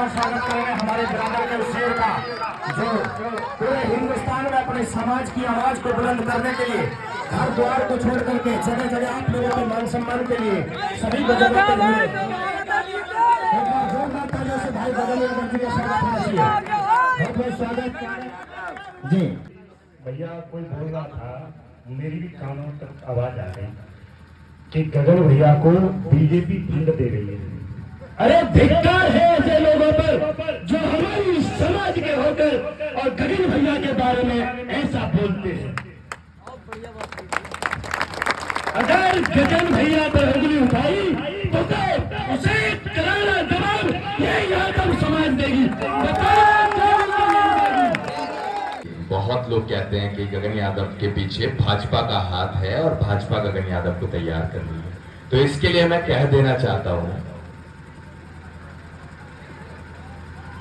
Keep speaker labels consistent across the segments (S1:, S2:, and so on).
S1: स्वागत करेंगे हमारे बिरादर के शेर का, जो पूरे हिंदुस्तान में अपने समाज की आवाज को बुलंद करने के लिए घर द्वार को छोड़ करके जगह जगह आप लोगों के मान सम्मान के लिए सभी जोरदार तालियों से भाई बदल बहुत स्वागत जी।
S2: भैया कोई बोल रहा था, मेरी भी कानों तक आवाज आ गई कि गगन भैया को बीजेपी फंड दे रही है।
S1: अरे धिक्कार है ऐसे लोगों पर जो हमारी समाज के होकर और गगन भैया के बारे में ऐसा बोलते हैं। अगर गगन भैया पर उंगली उठाई तो उसे करारा जवाब ये यादव समाज देगी।
S3: बहुत लोग कहते हैं कि गगन यादव के पीछे भाजपा का हाथ है और भाजपा गगन यादव को तैयार कर रही है। तो इसके लिए मैं कह देना चाहता हूं,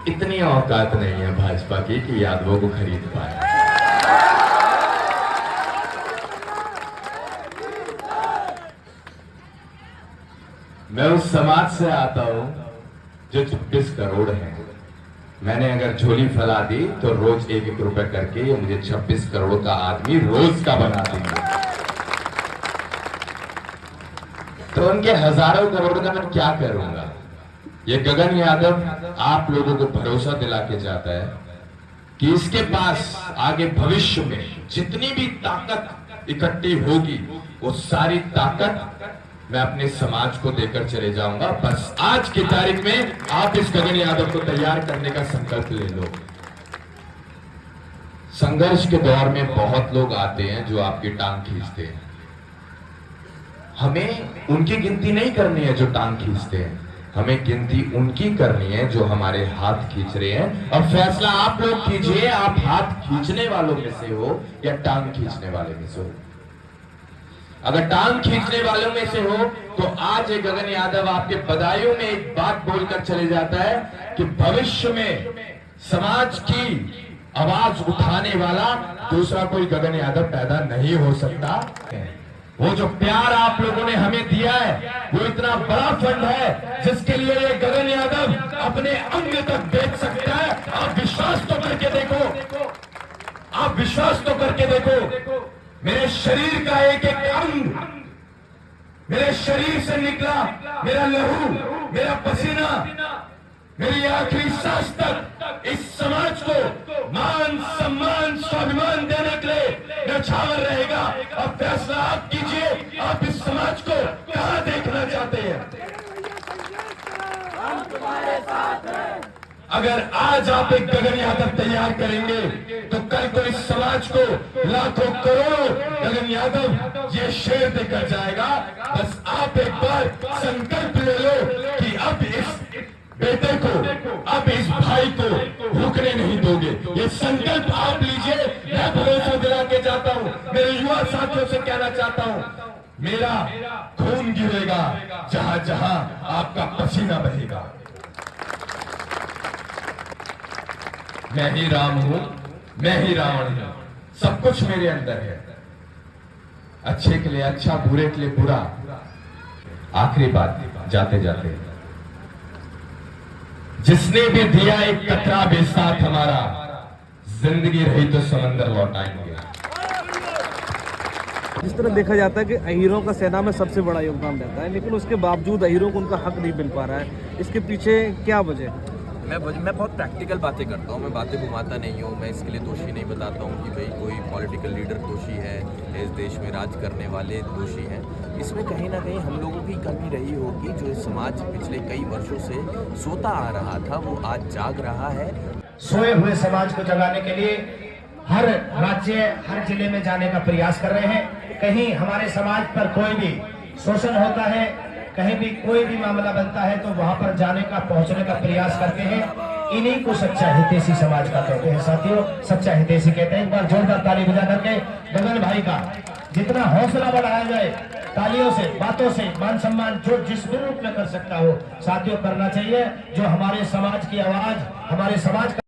S3: इतनी औकात नहीं है भाजपा की कि यादवों को खरीद पाए। मैं उस समाज से आता हूं जो 26 करोड़ है। मैंने अगर झोली फैला दी तो रोज 1-1 रुपए करके ये मुझे 26 करोड़ का आदमी रोज का बना देंगे। तो उनके हजारों करोड़ का मैं क्या करूंगा। ये गगन यादव आप लोगों को भरोसा दिला के जाता है कि इसके पास आगे भविष्य में जितनी भी ताकत इकट्ठी होगी वो सारी ताकत मैं अपने समाज को देकर चले जाऊंगा। बस आज की तारीख में आप इस गगन यादव को तैयार करने का संकल्प ले लो। संघर्ष के दौर में बहुत लोग आते हैं जो आपकी टांग खींचते हैं। हमें उनकी गिनती नहीं करनी है जो टांग खींचते हैं, हमें गिनती उनकी करनी है जो हमारे हाथ खींच रहे हैं। और फैसला आप लोग कीजिए, आप हाथ खींचने वालों में से हो या टांग खींचने वाले में से हो। अगर टांग खींचने वालों में से हो तो आज एक गगन यादव आपके बदायूं में एक बात बोलकर चले जाता है कि भविष्य में समाज की आवाज उठाने वाला दूसरा कोई गगन यादव पैदा नहीं हो सकता। वो जो प्यार आप लोगों ने हमें दिया है वो इतना बड़ा फंड है जिसके लिए ये गगन यादव अपने अंग तक बेच सकता है। आप विश्वास तो करके देखो, आप विश्वास तो करके देखो। मेरे शरीर का एक एक अंग, मेरे शरीर से निकला मेरा लहू, मेरा पसीना, मेरी आखिरी सांस तक इस समाज को मान सम्मान स्वाभिमान देने के लिए न्यौछावर रहेगा। अब फैसला आप कीजिए, आप इस समाज को कहां देखना चाहते हैं। हम तुम्हारे साथ हैं। अगर आज आप एक गगन यादव तैयार करेंगे तो कल को इस समाज को लाखों करोड़ों गगन यादव ये शेर देकर जाएगा। बस आप एक बार संकल्प ले लो कि अब इस बेटे को, अब इस भाई को रुकने नहीं दोगे। ये संकल्प आप लीजिए। मैं भरोसा दिला के जाता हूं, मेरे युवा साथियों से कहना चाहता हूं, मेरा खून गिरेगा जहां जहां आपका पसीना बहेगा। मैं ही राम हूं, मैं ही रावण हूं, सब कुछ मेरे अंदर है। अच्छे के लिए अच्छा, बुरे के लिए बुरा। आखिरी बात जाते जाते, जिसने भी दिया एक कतरा भी साथ हमारा, जिंदगी रही तो समंदर लौटाएंगे।
S4: जिस तरह देखा जाता है कि अहीरों का सेना में सबसे बड़ा योगदान रहता है, लेकिन उसके बावजूद अहीरों को उनका हक नहीं मिल पा रहा है, इसके पीछे क्या वजह है?
S5: मैं बहुत प्रैक्टिकल बातें करता हूँ, मैं बातें घुमाता नहीं हूँ। मैं इसके लिए दोषी नहीं बताता हूँ कि भाई कोई पॉलिटिकल लीडर दोषी है, इस देश में राज करने वाले दोषी हैं। इसमें कहीं ना कहीं हम लोगों की कमी रही होगी। जो समाज पिछले कई वर्षों से सोता आ रहा था वो आज जाग रहा है।
S1: सोए हुए समाज को जगाने के लिए हर राज्य, हर जिले में जाने का प्रयास कर रहे हैं। कहीं हमारे समाज पर कोई भी शोषण होता है, कहीं भी कोई भी मामला बनता है तो वहां पर जाने का, पहुंचने का प्रयास करते हैं। इन्हीं को सच्चा हितैषी समाज का कहते हैं साथियों, सच्चा हितैषी कहते हैं। एक बार जोरदार ताली बजा करके गगन भाई का जितना हौसला बढ़ाया जाए, तालियों से, बातों से, मान सम्मान जो जिस रूप में कर सकता हो साथियों करना चाहिए। जो हमारे समाज की आवाज, हमारे समाज का